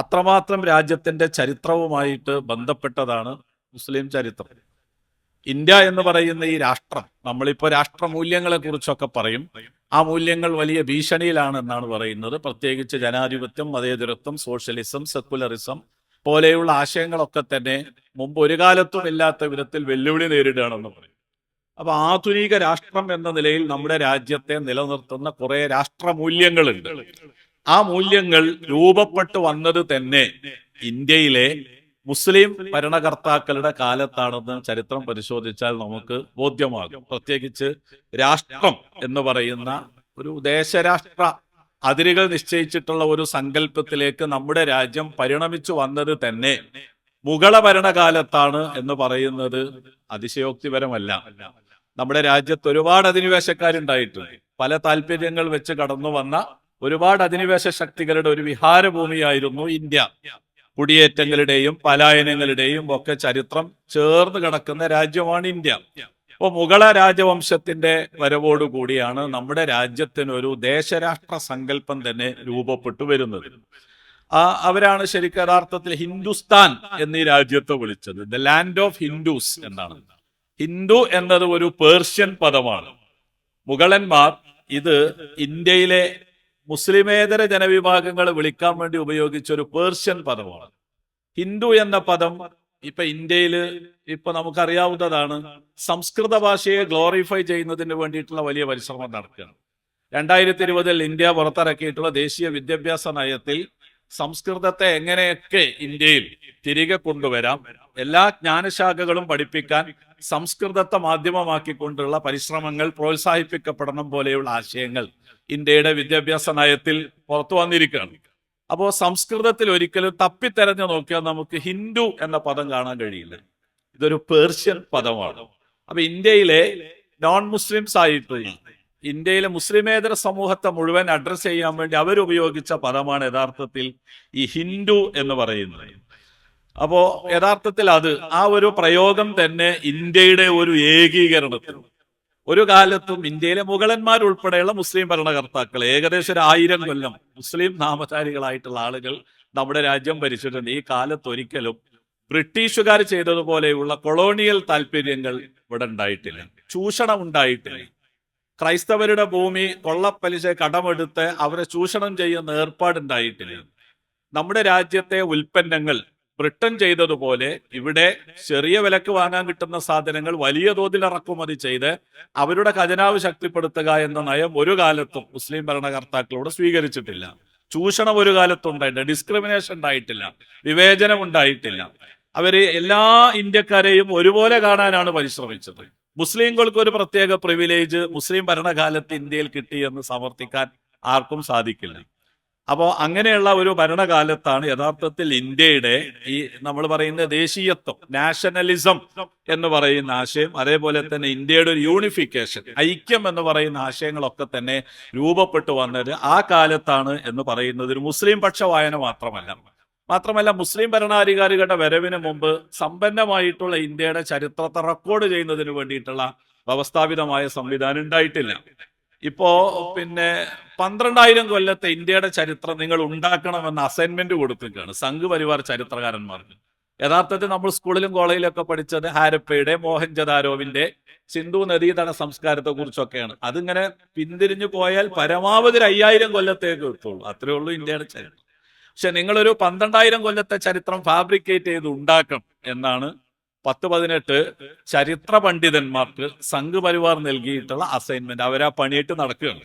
അത്രമാത്രം രാജ്യത്തിന്റെ ചരിത്രവുമായിട്ട് ബന്ധപ്പെട്ടതാണ് മുസ്ലിം ചരിത്രം. ഇന്ത്യ എന്ന് പറയുന്ന ഈ രാഷ്ട്രം, നമ്മളിപ്പോൾ രാഷ്ട്രമൂല്യങ്ങളെ കുറിച്ചൊക്കെ പറയും. ആ മൂല്യങ്ങൾ വലിയ ഭീഷണിയിലാണ് എന്നാണ് പറയുന്നത്. പ്രത്യേകിച്ച് ജനാധിപത്യം, മതേതരത്വം, സോഷ്യലിസം, സെക്കുലറിസം പോലെയുള്ള ആശയങ്ങളൊക്കെ തന്നെ മുമ്പ് ഒരു കാലത്തും ഇല്ലാത്ത വിധത്തിൽ വെല്ലുവിളി നേരിടുകയാണെന്ന് പറയും. അപ്പൊ ആധുനിക രാഷ്ട്രം എന്ന നിലയിൽ നമ്മുടെ രാജ്യത്തെ നിലനിർത്തുന്ന കുറെ രാഷ്ട്രമൂല്യങ്ങളുണ്ട്. ആ മൂല്യങ്ങൾ രൂപപ്പെട്ടു വന്നത് തന്നെ ഇന്ത്യയിലെ മുസ്ലിം ഭരണകർത്താക്കളുടെ കാലത്താണെന്ന് ചരിത്രം പരിശോധിച്ചാൽ നമുക്ക് ബോധ്യമാകും. പ്രത്യേകിച്ച് രാഷ്ട്രം എന്ന് പറയുന്ന ഒരു ദേശരാഷ്ട്ര അതിരുകൾ നിശ്ചയിച്ചിട്ടുള്ള ഒരു സങ്കല്പത്തിലേക്ക് നമ്മുടെ രാജ്യം പരിണമിച്ചു വന്നത് തന്നെ മുഗള ഭരണകാലത്താണ് എന്ന് പറയുന്നത് അതിശയോക്തിപരമല്ല. നമ്മുടെ രാജ്യത്ത് ഒരുപാട് അധിനിവേശക്കാരുണ്ടായിട്ടുണ്ട്. പല താല്പര്യങ്ങൾ വെച്ച് കടന്നു വന്ന ഒരുപാട് അധിനിവേശ ശക്തികളുടെ ഒരു വിഹാരഭൂമിയായിരുന്നു ഇന്ത്യ. കുടിയേറ്റങ്ങളുടെയും പലായനങ്ങളുടെയും ഒക്കെ ചരിത്രം ചേർന്ന് കിടക്കുന്ന രാജ്യമാണ് ഇന്ത്യ. അപ്പോൾ മുഗള രാജവംശത്തിന്റെ വരവോടുകൂടിയാണ് നമ്മുടെ രാജ്യത്തിനൊരു ദേശരാഷ്ട്ര സങ്കല്പം തന്നെ രൂപപ്പെട്ടു വരുന്നത്. അവരാണ് ശരിക്കും യഥാർത്ഥത്തിൽ ഹിന്ദുസ്ഥാൻ എന്നീ രാജ്യത്തെ വിളിച്ചത്. ദ ലാൻഡ് ഓഫ് ഹിന്ദുസ് എന്നാണ്. ഹിന്ദു എന്നത് ഒരു പേർഷ്യൻ പദമാണ്. മുഗളന്മാർ ഇത് ഇന്ത്യയിലെ മുസ്ലിമേതര ജനവിഭാഗങ്ങളെ വിളിക്കാൻ വേണ്ടി ഉപയോഗിച്ച ഒരു പേർഷ്യൻ പദമാണ്. ഹിന്ദു എന്ന പദം ഇപ്പൊ ഇന്ത്യയില് ഇപ്പൊ നമുക്കറിയാവുന്നതാണ്. സംസ്കൃത ഭാഷയെ ഗ്ലോറിഫൈ ചെയ്യുന്നതിന് വേണ്ടിയിട്ടുള്ള വലിയ പരിശ്രമം നടക്കുകയാണ്. 2020 ഇന്ത്യ പുറത്തിറക്കിയിട്ടുള്ള ദേശീയ വിദ്യാഭ്യാസ നയത്തിൽ സംസ്കൃതത്തെ എങ്ങനെയൊക്കെ ഇന്ത്യയിൽ തിരികെ കൊണ്ടുവരാം, എല്ലാ ജ്ഞാനശാഖകളും പഠിപ്പിക്കാൻ സംസ്കൃതത്തെ മാധ്യമമാക്കിക്കൊണ്ടുള്ള പരിശ്രമങ്ങൾ പ്രോത്സാഹിപ്പിക്കപ്പെടണം പോലെയുള്ള ആശയങ്ങൾ ഇന്ത്യയുടെ വിദ്യാഭ്യാസ നയത്തിൽ പുറത്തു വന്നിരിക്കുകയാണ്. അപ്പോൾ സംസ്കൃതത്തിൽ ഒരിക്കലും തപ്പിത്തെരഞ്ഞു നോക്കിയാൽ നമുക്ക് ഹിന്ദു എന്ന പദം കാണാൻ കഴിയില്ല. ഇതൊരു പേർഷ്യൻ പദമാണ്. അപ്പൊ ഇന്ത്യയിലെ നോൺ മുസ്ലിംസ് ആയിട്ട് ഇന്ത്യയിലെ മുസ്ലിമേതര സമൂഹത്തെ മുഴുവൻ അഡ്രസ് ചെയ്യാൻ വേണ്ടി അവരുപയോഗിച്ച പദമാണ് യഥാർത്ഥത്തിൽ ഈ ഹിന്ദു എന്ന് പറയുന്നത്. അപ്പോ യഥാർത്ഥത്തിൽ ആ ഒരു പ്രയോഗം തന്നെ ഇന്ത്യയുടെ ഒരു ഏകീകരണത്തിൽ ഒരു കാലത്തും ഇന്ത്യയിലെ മുഗളന്മാരുൾപ്പെടെയുള്ള മുസ്ലിം ഭരണകർത്താക്കൾ ഏകദേശം 1000 കൊല്ലം മുസ്ലിം നാമധാരികളായിട്ടുള്ള ആളുകൾ നമ്മുടെ രാജ്യം ഭരിച്ചിട്ടുണ്ട്. ഈ കാലത്ത് ഒരിക്കലും ബ്രിട്ടീഷുകാർ ചെയ്തതുപോലെയുള്ള കൊളോണിയൽ താല്പര്യങ്ങൾ ഇവിടെ ഉണ്ടായിട്ടില്ല. ചൂഷണം ഉണ്ടായിട്ടില്ല. ക്രൈസ്തവരുടെ ഭൂമി കൊള്ളപ്പലിശ കടമെടുത്ത് അവരെ ചൂഷണം ചെയ്യുന്ന ഏർപ്പാടുണ്ടായിട്ടില്ല. നമ്മുടെ രാജ്യത്തെ ഉൽപ്പന്നങ്ങൾ ബ്രിട്ടൻ ചെയ്തതുപോലെ ഇവിടെ ചെറിയ വിലക്ക് വാങ്ങാൻ കിട്ടുന്ന സാധനങ്ങൾ വലിയ തോതിൽ ഇറക്കുമതി ചെയ്ത് അവരുടെ ഖജനാവ് ശക്തിപ്പെടുത്തുക എന്ന നയം ഒരു കാലത്തും മുസ്ലിം ഭരണകർത്താക്കളോട് സ്വീകരിച്ചിട്ടില്ല. ചൂഷണം ഒരു കാലത്തും ഉണ്ടായിട്ടില്ല. ഡിസ്ക്രിമിനേഷൻ ഉണ്ടായിട്ടില്ല. വിവേചനം ഉണ്ടായിട്ടില്ല. അവര് എല്ലാ ഇന്ത്യക്കാരെയും ഒരുപോലെ കാണാനാണ് പരിശ്രമിച്ചത്. മുസ്ലിങ്ങൾക്ക് ഒരു പ്രത്യേക പ്രിവിലേജ് മുസ്ലിം ഭരണകാലത്ത് ഇന്ത്യയിൽ കിട്ടിയെന്ന് സമർത്ഥിക്കാൻ ആർക്കും സാധിക്കില്ല. അപ്പോൾ അങ്ങനെയുള്ള ഒരു ഭരണകാലത്താണ് യഥാർത്ഥത്തിൽ ഇന്ത്യയുടെ ഈ നമ്മൾ പറയുന്ന ദേശീയത്വം, നാഷണലിസം എന്ന് പറയുന്ന ആശയം, അതേപോലെ തന്നെ ഇന്ത്യയുടെ ഒരു യൂണിഫിക്കേഷൻ, ഐക്യം എന്ന് പറയുന്ന ആശയങ്ങളൊക്കെ തന്നെ രൂപപ്പെട്ടു വന്നത് ആ കാലത്താണ് എന്ന് പറയുന്നത് ഒരു മുസ്ലിം പക്ഷ വായന മാത്രമല്ല മുസ്ലിം ഭരണാധികാരികളുടെ വരവിന് മുമ്പ് സമ്പന്നമായിട്ടുള്ള ഇന്ത്യയുടെ ചരിത്രത്തെ റെക്കോർഡ് ചെയ്യുന്നതിന് വേണ്ടിയിട്ടുള്ള വ്യവസ്ഥാപിതമായ സംവിധാനം ഉണ്ടായിട്ടില്ല. ഇപ്പോ 12,000 കൊല്ലത്തെ ഇന്ത്യയുടെ ചരിത്രം നിങ്ങൾ ഉണ്ടാക്കണമെന്ന് അസൈൻമെന്റ് കൊടുത്തിരിക്കുകയാണ് സംഘ് പരിവാർ ചരിത്രകാരന്മാർക്ക്. യഥാർത്ഥത്തിൽ നമ്മൾ സ്കൂളിലും കോളേജിലൊക്കെ പഠിച്ചത് ഹാരപ്പയുടെ, മോഹൻജദാരോവിന്റെ, സിന്ധു നദീതട സംസ്കാരത്തെ കുറിച്ചൊക്കെയാണ്. അതിങ്ങനെ പിന്തിരിഞ്ഞു പോയാൽ പരമാവധി 5000 കൊല്ലത്തേക്ക് എത്തുള്ളൂ. അത്രേ ഉള്ളൂ ഇന്ത്യയുടെ ചരിത്രം. പക്ഷെ നിങ്ങളൊരു 12,000 കൊല്ലത്തെ ചരിത്രം ഫാബ്രിക്കേറ്റ് ചെയ്ത് ഉണ്ടാക്കണം എന്നാണ് 10-18 ചരിത്ര പണ്ഡിതന്മാർക്ക് സംഘ് പരിവാർ നൽകിയിട്ടുള്ള അസൈൻമെന്റ്. അവരാ പണിയിട്ട് നടക്കുകയാണ്.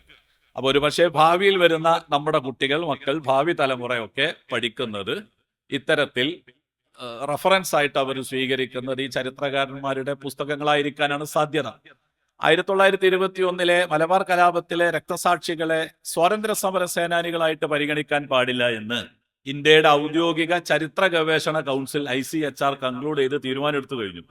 അപ്പൊ ഒരു പക്ഷേ ഭാവിയിൽ വരുന്ന നമ്മുടെ കുട്ടികൾ, മക്കൾ, ഭാവി തലമുറയൊക്കെ പഠിക്കുന്നത് ഇത്തരത്തിൽ റഫറൻസ് ആയിട്ട് അവർ സ്വീകരിക്കുന്നത് ഈ ചരിത്രകാരന്മാരുടെ പുസ്തകങ്ങളായിരിക്കാനാണ് സാധ്യത. 1921 മലബാർ കലാപത്തിലെ രക്തസാക്ഷികളെ സ്വാതന്ത്ര്യ സമര സേനാനികളായിട്ട് പരിഗണിക്കാൻ പാടില്ല എന്ന് ഇന്ത്യയുടെ ഔദ്യോഗിക ചരിത്ര ഗവേഷണ കൗൺസിൽ ICHR കൺക്ലൂഡ് ചെയ്ത് തീരുമാനമെടുത്തു കഴിഞ്ഞു.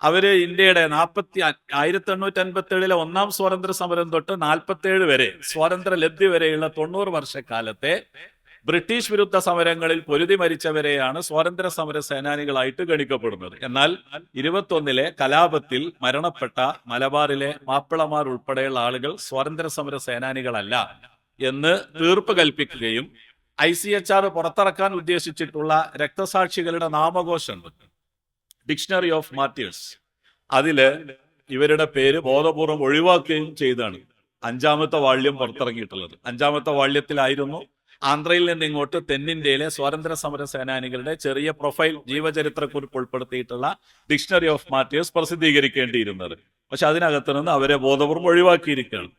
അവര് ഇന്ത്യയുടെ 1857 ഒന്നാം സ്വാതന്ത്ര്യ സമരം തൊട്ട് 47 വരെ സ്വാതന്ത്ര്യ ലബ്ധി വരെയുള്ള 90 വർഷക്കാലത്തെ ബ്രിട്ടീഷ് വിരുദ്ധ സമരങ്ങളിൽ പൊരുതി മരിച്ചവരെയാണ് സ്വാതന്ത്ര്യ സമര സേനാനികളായിട്ട് ഗണിക്കപ്പെടുന്നത്. എന്നാൽ 21 കലാപത്തിൽ മരണപ്പെട്ട മലബാറിലെ മാപ്പിളമാർ ഉൾപ്പെടെയുള്ള ആളുകൾ സ്വാതന്ത്ര്യ സമര സേനാനികളല്ല എന്ന് തീർപ്പ് കൽപ്പിക്കുകയും ICHR പുറത്തിറക്കാൻ ഉദ്ദേശിച്ചിട്ടുള്ള രക്തസാക്ഷികളുടെ നാമഘോഷമുണ്ട്, ഡിക്ഷണറി ഓഫ് മാർട്ടിയേഴ്സ്. അതില് ഇവരുടെ പേര് ബോധപൂർവം ഒഴിവാക്കുകയും ചെയ്താണ് 5ാമത്തെ വാള്യം പുറത്തിറങ്ങിയിട്ടുള്ളത്. 5ാമത്തെ വാള്യത്തിലായിരുന്നു ആന്ധ്രയിൽ നിന്ന് ഇങ്ങോട്ട് തെന്നിന്ത്യയിലെ സ്വാതന്ത്ര്യ സമര സേനാനികളുടെ ചെറിയ പ്രൊഫൈൽ ജീവചരിത്രക്കുറിപ്പ് ഉൾപ്പെടുത്തിയിട്ടുള്ള ഡിക്ഷണറി ഓഫ് മാർട്ടിയേഴ്സ് പ്രസിദ്ധീകരിക്കേണ്ടിയിരുന്നത്. പക്ഷെ അതിനകത്ത് നിന്ന് അവരെ ബോധപൂർവം ഒഴിവാക്കിയിരിക്കുകയാണ്.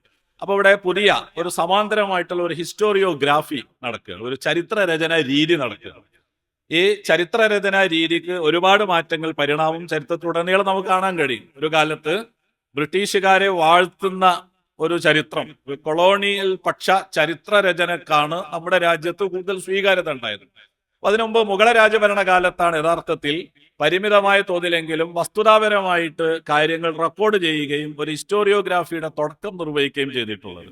അപ്പൊ ഇവിടെ പുതിയ ഒരു സമാന്തരമായിട്ടുള്ള ഒരു ഹിസ്റ്റോറിയോഗ്രാഫി നടക്കുകയാണ്, ഒരു ചരിത്ര രചന രീതി നടക്കുകയാണ്. ഈ ചരിത്രരചനാ രീതിക്ക് ഒരുപാട് മാറ്റങ്ങൾ, പരിണാമം ചരിത്രത്തിലുടനീളം നമുക്ക് കാണാൻ കഴിയും. ഒരു കാലത്ത് ബ്രിട്ടീഷുകാരെ വാഴ്ത്തുന്ന ഒരു ചരിത്രം, കൊളോണിയൽ പക്ഷ ചരിത്രരചനക്കാണ് നമ്മുടെ രാജ്യത്ത് കൂടുതൽ സ്വീകാര്യത ഉണ്ടായത്. അതിനുമുമ്പ് മുഗള രാജഭരണകാലത്താണ് യഥാർത്ഥത്തിൽ പരിമിതമായ തോതിലെങ്കിലും വസ്തുതാപരമായിട്ട് കാര്യങ്ങൾ റെക്കോർഡ് ചെയ്യുകയും ഒരു ഹിസ്റ്റോറിയോഗ്രാഫിയുടെ തുടക്കം നിർവഹിക്കുകയും ചെയ്തിട്ടുള്ളത്.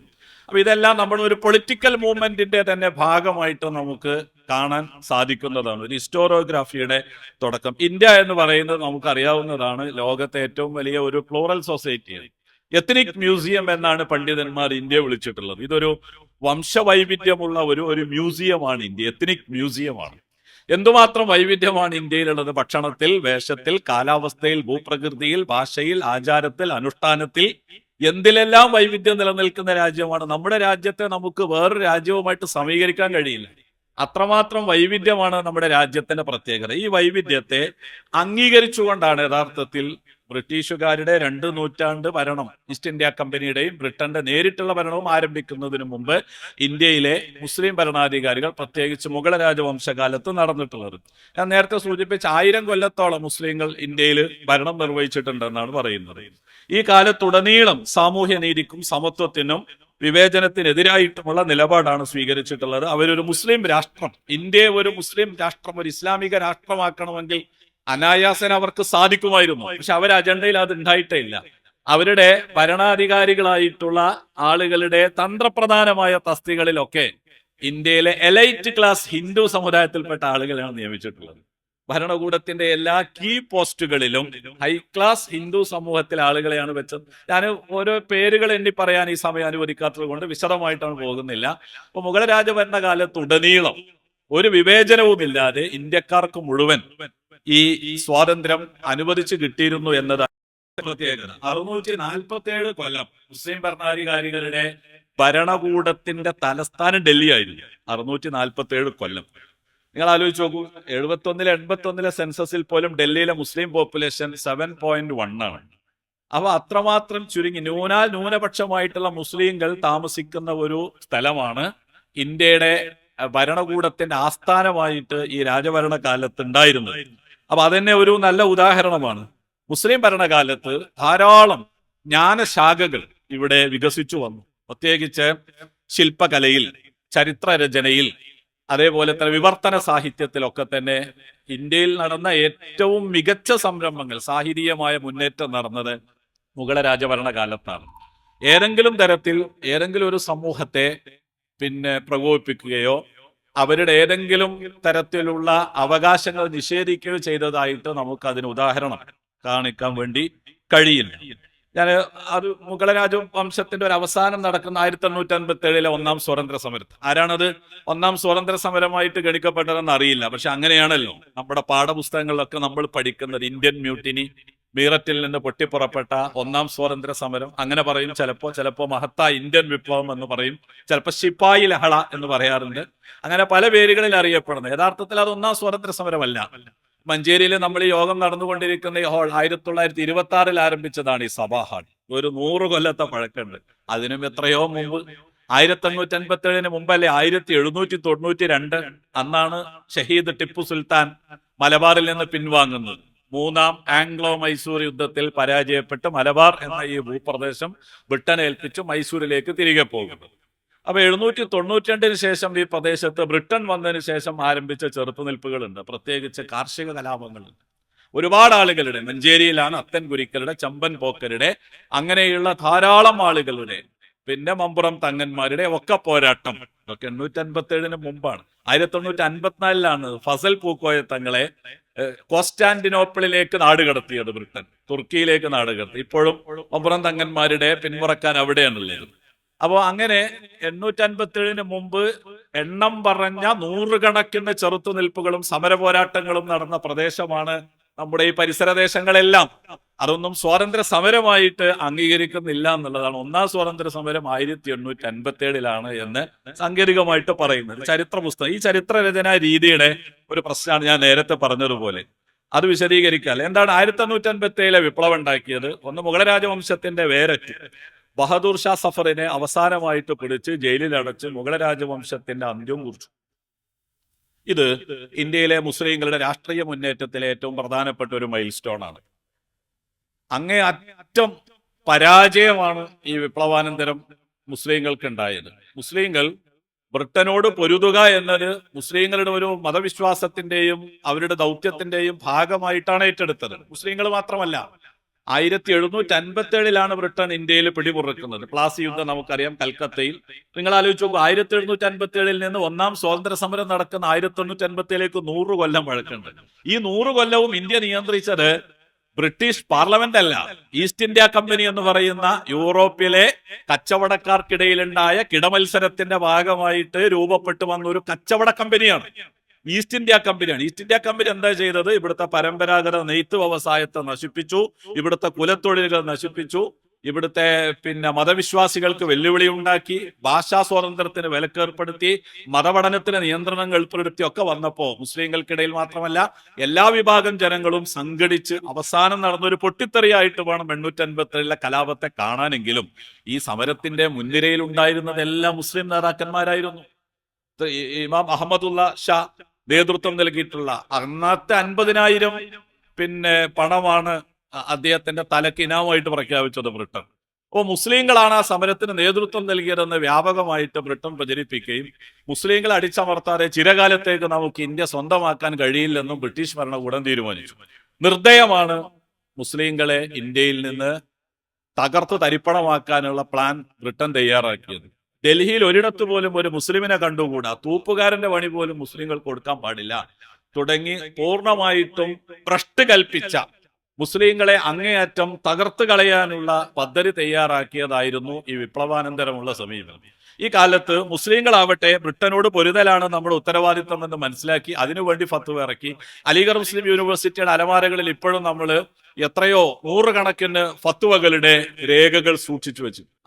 അപ്പൊ ഇതെല്ലാം നമ്മുടെ ഒരു പൊളിറ്റിക്കൽ മൂവ്മെന്റിന്റെ തന്നെ ഭാഗമായിട്ട് നമുക്ക് കാണാൻ സാധിക്കുന്നതാണ്, ഒരു ഹിസ്റ്റോറിയോഗ്രാഫിയുടെ തുടക്കം. ഇന്ത്യ എന്ന് പറയുന്നത് നമുക്കറിയാവുന്നതാണ്, ലോകത്തെ ഏറ്റവും വലിയ ഒരു പ്ലൂറൽ സൊസൈറ്റിയാണ്. എത്നിക് മ്യൂസിയം എന്നാണ് പണ്ഡിതന്മാർ ഇന്ത്യ വിളിച്ചിട്ടുള്ളത്. ഇതൊരു വംശവൈവിധ്യമുള്ള ഒരു മ്യൂസിയമാണ് ഇന്ത്യ, എത്നിക് മ്യൂസിയമാണ്. എന്തുമാത്രം വൈവിധ്യമാണ് ഇന്ത്യയിലുള്ളത്! ഭക്ഷണത്തിൽ, വേഷത്തിൽ, കാലാവസ്ഥയിൽ, ഭൂപ്രകൃതിയിൽ, ഭാഷയിൽ, ആചാരത്തിൽ, അനുഷ്ഠാനത്തിൽ, എന്തിലെല്ലാം വൈവിധ്യം നിലനിൽക്കുന്ന രാജ്യമാണ്. നമ്മുടെ രാജ്യത്തെ നമുക്ക് വേറൊരു രാജ്യവുമായിട്ട് സമീകരിക്കാൻ കഴിയില്ല, അത്രമാത്രം വൈവിധ്യമാണ് നമ്മുടെ രാജ്യത്തിന്റെ പ്രത്യേകത. ഈ വൈവിധ്യത്തെ അംഗീകരിച്ചുകൊണ്ടാണ് യഥാർത്ഥത്തിൽ ബ്രിട്ടീഷുകാരുടെ 2 നൂറ്റാണ്ട് ഭരണം, ഈസ്റ്റ് ഇന്ത്യ കമ്പനിയുടെയും ബ്രിട്ടന്റെ നേരിട്ടുള്ള ഭരണവും ആരംഭിക്കുന്നതിന് മുമ്പ് ഇന്ത്യയിലെ മുസ്ലിം ഭരണാധികാരികൾ, പ്രത്യേകിച്ച് മുഗള രാജവംശകാലത്ത് നടന്നിട്ടുള്ളത്. ഞാൻ നേരത്തെ സൂചിപ്പിച്ച 1000 കൊല്ലത്തോളം മുസ്ലിങ്ങൾ ഇന്ത്യയിൽ ഭരണം നിർവഹിച്ചിട്ടുണ്ടെന്നാണ് പറയുന്നത്. ഈ കാലത്തുടനീളം സാമൂഹ്യ നീതിക്കും സമത്വത്തിനും വിവേചനത്തിനെതിരായിട്ടുമുള്ള നിലപാടാണ് സ്വീകരിച്ചിട്ടുള്ളത്. അവരൊരു മുസ്ലിം രാഷ്ട്രം, ഇന്ത്യയെ ഒരു മുസ്ലിം രാഷ്ട്രം, ഒരു ഇസ്ലാമിക രാഷ്ട്രമാക്കണമെങ്കിൽ അനായാസന അവർക്ക് സാധിക്കുമായിരുന്നു. പക്ഷെ അവർ അജണ്ടയിൽ അത് ഉണ്ടായിട്ടേ ഇല്ല. അവരുടെ ഭരണാധികാരികളായിട്ടുള്ള ആളുകളുടെ തന്ത്രപ്രധാനമായ തസ്തികളിലൊക്കെ ഇന്ത്യയിലെ എലൈറ്റ് ക്ലാസ് ഹിന്ദു സമുദായത്തിൽപ്പെട്ട ആളുകളെയാണ് നിയമിച്ചിട്ടുള്ളത്. ഭരണകൂടത്തിന്റെ എല്ലാ കീ പോസ്റ്റുകളിലും ഹൈ ക്ലാസ് ഹിന്ദു സമൂഹത്തിലെ ആളുകളെയാണ് വെച്ചത്. ഞാൻ ഓരോ പേരുകൾ എണ്ണി പറയാൻ ഈ സമയം അനുവദിക്കാത്തത് കൊണ്ട് വിശദമായിട്ടാണ് പോകുന്നില്ല. അപ്പൊ മുഗള രാജഭരണകാലത്തുടനീളം ഒരു വിവേചനവുമില്ലാതെ ഇന്ത്യക്കാർക്ക് മുഴുവൻ ഈ സ്വാതന്ത്ര്യം അനുവദിച്ചു കിട്ടിയിരുന്നു എന്നതാണ് പ്രത്യേകത. 647 കൊല്ലം മുസ്ലിം ഭരണാധികാരികളുടെ ഭരണകൂടത്തിന്റെ തലസ്ഥാനം ഡൽഹി ആയിരുന്നു. 647 കൊല്ലം. നിങ്ങൾ ആലോചിച്ച് നോക്കൂ, 81-81 സെൻസസിൽ പോലും ഡൽഹിയിലെ മുസ്ലിം പോപ്പുലേഷൻ 7.1 ആണ്. അപ്പൊ അത്രമാത്രം ചുരുങ്ങി ന്യൂനപക്ഷമായിട്ടുള്ള മുസ്ലിങ്ങൾ താമസിക്കുന്ന ഒരു സ്ഥലമാണ് ഇന്ത്യയുടെ ഭരണകൂടത്തിന്റെ ആസ്ഥാനമായിട്ട് ഈ രാജഭരണ കാലത്ത് ഉണ്ടായിരുന്നത്. അപ്പൊ അതന്നെ ഒരു നല്ല ഉദാഹരണമാണ്. മുസ്ലിം ഭരണകാലത്ത് ധാരാളം ജ്ഞാനശാഖകൾ ഇവിടെ വികസിച്ചു വന്നു. പ്രത്യേകിച്ച് ശില്പകലയിൽ, ചരിത്രരചനയിൽ, അതേപോലെ തന്നെ വിവർത്തന സാഹിത്യത്തിലൊക്കെ തന്നെ ഇന്ത്യയിൽ നടന്ന ഏറ്റവും മികച്ച സംരംഭങ്ങൾ, സാഹിതീയമായ മുന്നേറ്റം നടന്നത് മുഗള രാജഭരണ കാലത്താണ്. ഏതെങ്കിലും തരത്തിൽ ഏതെങ്കിലും ഒരു സമൂഹത്തെ പ്രകോപിപ്പിക്കുകയോ അവരുടെ ഏതെങ്കിലും തരത്തിലുള്ള അവകാശങ്ങൾ നിഷേധിക്കുകയോ ചെയ്തതായിട്ട് നമുക്ക് അതിന് ഉദാഹരണം കാണിക്കാൻ വേണ്ടി കഴിയില്ല. അത് മുഗള രാജവംശത്തിന്റെ ഒരു അവസാനം നടക്കുന്ന 1857 1-ാം സ്വാതന്ത്ര്യ സമരത്ത്. ആരാണത് 1-ാം സ്വാതന്ത്ര്യ സമരമായിട്ട് ഗണിക്കപ്പെട്ടതെന്ന് അറിയില്ല, പക്ഷെ അങ്ങനെയാണല്ലോ നമ്മുടെ പാഠപുസ്തകങ്ങളിലൊക്കെ നമ്മൾ പഠിക്കുന്നത്. ഇന്ത്യൻ മ്യൂട്ടിനി, മീററ്റിൽ നിന്ന് പൊട്ടിപ്പുറപ്പെട്ട 1-ാം സ്വാതന്ത്ര്യ സമരം അങ്ങനെ പറയും. ചിലപ്പോ മഹത്താ ഇന്ത്യൻ വിപ്ലവം എന്ന് പറയും, ചിലപ്പോൾ ശിപ്പായി ലഹള എന്ന് പറയാറുണ്ട്. അങ്ങനെ പല പേരുകളിൽ അറിയപ്പെടുന്നത്. യഥാർത്ഥത്തിൽ അത് 1-ാം സ്വാതന്ത്ര്യ സമരമല്ല. മഞ്ചേരിയിൽ നമ്മൾ ഈ യോഗം നടന്നുകൊണ്ടിരിക്കുന്ന ഈ ഹാൾ 1926 ആരംഭിച്ചതാണ്. ഈ സഭാ ഹാൾ ഒരു 100 കൊല്ലത്തെ പഴക്കമുണ്ട്. അതിനും എത്രയോ മുമ്പ് 1857 മുമ്പല്ലേ 1792 അന്നാണ് ഷഹീദ് ടിപ്പു സുൽത്താൻ മലബാറിൽ നിന്ന് പിൻവാങ്ങുന്നത്. 3-ാം ആംഗ്ലോ മൈസൂർ യുദ്ധത്തിൽ പരാജയപ്പെട്ട് മലബാർ എന്ന ഈ ഭൂപ്രദേശം ബ്രിട്ടനെ ഏൽപ്പിച്ച് മൈസൂരിലേക്ക് തിരികെ പോകുന്നത്. അപ്പൊ 792 ശേഷം ഈ പ്രദേശത്ത് ബ്രിട്ടൻ വന്നതിന് ശേഷം ആരംഭിച്ച ചെറുത്തുനിൽപ്പുകളുണ്ട്, പ്രത്യേകിച്ച് കാർഷിക കലാപങ്ങളുണ്ട്. ഒരുപാട് ആളുകളുടെ, മഞ്ചേരിയിലാണ് അത്തൻകുരിക്കരുടെ, ചമ്പൻ പോക്കരുടെ, അങ്ങനെയുള്ള ധാരാളം ആളുകളുടെ, മമ്പുറം തങ്ങന്മാരുടെ ഒക്കെ പോരാട്ടം. ഇതൊക്കെ 857 മുമ്പാണ്. 1854 ഫസൽ പൂക്കോയ തങ്ങളെ കോൺസ്റ്റാന്റിനോപ്പിളിലേക്ക് നാടുകടത്തിയത് ബ്രിട്ടൻ, തുർക്കിയിലേക്ക് നാടുകടത്തി. ഇപ്പോഴും മമ്പുറം തങ്ങന്മാരുടെ പിന്മുറക്കാൻ അവിടെയാണുള്ളത്. അപ്പോൾ അങ്ങനെ 857 മുമ്പ് എണ്ണം പറഞ്ഞ നൂറുകണക്കിന് ചെറുത്തുനിൽപ്പുകളും സമര പോരാട്ടങ്ങളും നടന്ന പ്രദേശമാണ് നമ്മുടെ ഈ പരിസര ദേശങ്ങളെല്ലാം. അതൊന്നും സ്വാതന്ത്ര്യ സമരമായിട്ട് അംഗീകരിക്കുന്നില്ല എന്നുള്ളതാണ്. ഒന്നാം സ്വാതന്ത്ര്യ സമരം 1857 എന്ന് സാങ്കേതികമായിട്ട് പറയുന്നത്. ചരിത്ര പുസ്തകം, ഈ ചരിത്ര രചനാ രീതിയുടെ ഒരു പ്രശ്നമാണ് ഞാൻ നേരത്തെ പറഞ്ഞതുപോലെ. അത് വിശദീകരിക്കാൻ എന്താണ് 1857 വിപ്ലവം ഉണ്ടാക്കിയത്? ഒന്ന്, മുഗൾ രാജവംശത്തിന്റെ വേരറ്റ് ബഹദൂർ ഷാ സഫറിനെ അവസാനമായിട്ട് പിടിച്ച് ജയിലിൽ അടച്ച് മുഗൾ രാജവംശത്തിന്റെ അന്ത്യം കുറിച്ചു. ഇത് ഇന്ത്യയിലെ മുസ്ലിങ്ങളുടെ രാഷ്ട്രീയ മുന്നേറ്റത്തിലെ ഏറ്റവും പ്രധാനപ്പെട്ട ഒരു മൈൽ സ്റ്റോൺ ആണ്. അങ്ങേ അറ്റം പരാജയമാണ് ഈ വിപ്ലവാനന്തരം മുസ്ലിങ്ങൾക്ക് ഉണ്ടായത്. മുസ്ലിങ്ങൾ ബ്രിട്ടനോട് പൊരുതുക എന്നത് മുസ്ലിങ്ങളുടെ ഒരു മതവിശ്വാസത്തിന്റെയും അവരുടെ ദൗത്യത്തിന്റെയും ഭാഗമായിട്ടാണ് ഏറ്റെടുത്തത്. മുസ്ലിങ്ങൾ മാത്രമല്ല, 1757 ബ്രിട്ടൻ ഇന്ത്യയിൽ പിടിമുറുക്കുന്നത്. പ്ലാസി യുദ്ധം നമുക്കറിയാം, കൽക്കത്തയിൽ. നിങ്ങൾ ആലോചിച്ച് നോക്കൂ, 1757 നിന്ന് ഒന്നാം സ്വാതന്ത്ര്യ സമരം നടക്കുന്ന 1857 100 കൊല്ലം വഴക്കുണ്ട്. ഈ 100 കൊല്ലവും ഇന്ത്യ നിയന്ത്രിച്ചത് ബ്രിട്ടീഷ് പാർലമെന്റ് അല്ല, ഈസ്റ്റ് ഇന്ത്യ കമ്പനി എന്ന് പറയുന്ന യൂറോപ്പിലെ കച്ചവടക്കാർക്കിടയിലുണ്ടായ കിടമത്സരത്തിന്റെ ഭാഗമായിട്ട് രൂപപ്പെട്ടു വന്ന ഒരു കച്ചവട കമ്പനിയാണ് ഈസ്റ്റ് ഇന്ത്യ കമ്പനിയാണ്. ഈസ്റ്റ് ഇന്ത്യ കമ്പനി എന്താ ചെയ്തത്? ഇവിടുത്തെ പരമ്പരാഗത നെയ്ത്ത് വ്യവസായത്തെ നശിപ്പിച്ചു, ഇവിടുത്തെ കുലത്തൊഴിലുകൾ നശിപ്പിച്ചു, ഇവിടുത്തെ മതവിശ്വാസികൾക്ക് വെല്ലുവിളി ഉണ്ടാക്കി, ഭാഷാ സ്വാതന്ത്ര്യത്തിന് വിലക്കേർപ്പെടുത്തി, മതപഠനത്തിന് നിയന്ത്രണങ്ങൾ ഏർപ്പെടുത്തി ഒക്കെ വന്നപ്പോ മുസ്ലിങ്ങൾക്കിടയിൽ മാത്രമല്ല എല്ലാ വിഭാഗം ജനങ്ങളും സംഘടിച്ച് അവസാനം നടന്നൊരു പൊട്ടിത്തെറിയായിട്ട് വേണം 857 കലാപത്തെ കാണാനെങ്കിലും ഈ സമരത്തിന്റെ മുൻനിരയിൽ ഉണ്ടായിരുന്നതെല്ലാം മുസ്ലിം നേതാക്കന്മാരായിരുന്നു. ഇമാം അഹമ്മദുള്ള ഷാ നേതൃത്വം നൽകിയിട്ടുള്ള അന്നത്തെ 50,000 പണമാണ് അദ്ദേഹത്തിന്റെ തലക്ക് ഇനാമായിട്ട് പ്രഖ്യാപിച്ചത് ബ്രിട്ടൻ. അപ്പോൾ മുസ്ലിങ്ങളാണ് ആ സമരത്തിന് നേതൃത്വം നൽകിയതെന്ന് വ്യാപകമായിട്ട് ബ്രിട്ടൻ പ്രചരിപ്പിക്കുകയും മുസ്ലിങ്ങളെ അടിച്ചമർത്താതെ ചിരകാലത്തേക്ക് നമുക്ക് ഇന്ത്യ സ്വന്തമാക്കാൻ കഴിയില്ലെന്നും ബ്രിട്ടീഷ് ഭരണകൂടം തീരുമാനിച്ചു. നിർദ്ദയമാണ് മുസ്ലിങ്ങളെ ഇന്ത്യയിൽ നിന്ന് തകർത്ത് തരിപ്പണമാക്കാനുള്ള പ്ലാൻ ബ്രിട്ടൻ തയ്യാറാക്കിയത്. ഡൽഹിയിൽ ഒരിടത്ത് പോലും ഒരു മുസ്ലിമിനെ കണ്ടുകൂടാ, തൂപ്പുകാരന്റെ പണി പോലും മുസ്ലിങ്ങൾ കൊടുക്കാൻ പാടില്ല തുടങ്ങി പൂർണ്ണമായിട്ടും ഭ്രഷ്ട് കൽപ്പിച്ച മുസ്ലിങ്ങളെ അങ്ങേയറ്റം തകർത്ത് കളയാനുള്ള പദ്ധതി തയ്യാറാക്കിയതായിരുന്നു ഈ വിപ്ലവാനന്തരമുള്ള സമീപനം. ഈ കാലത്ത് മുസ്ലിങ്ങളാവട്ടെ ബ്രിട്ടനോട് പൊരുതലാണ് നമ്മുടെ ഉത്തരവാദിത്വം എന്ന് മനസ്സിലാക്കി അതിനുവേണ്ടി ഫത്വ ഇറക്കി. അലിഗർ മുസ്ലിം യൂണിവേഴ്സിറ്റിയുടെ അലമാരകളിൽ ഇപ്പോഴും നമ്മൾ എത്രയോ നൂറുകണക്കിന് ഫത്വകളുടെ രേഖകൾ സൂക്ഷിച്ചു വെച്ചു.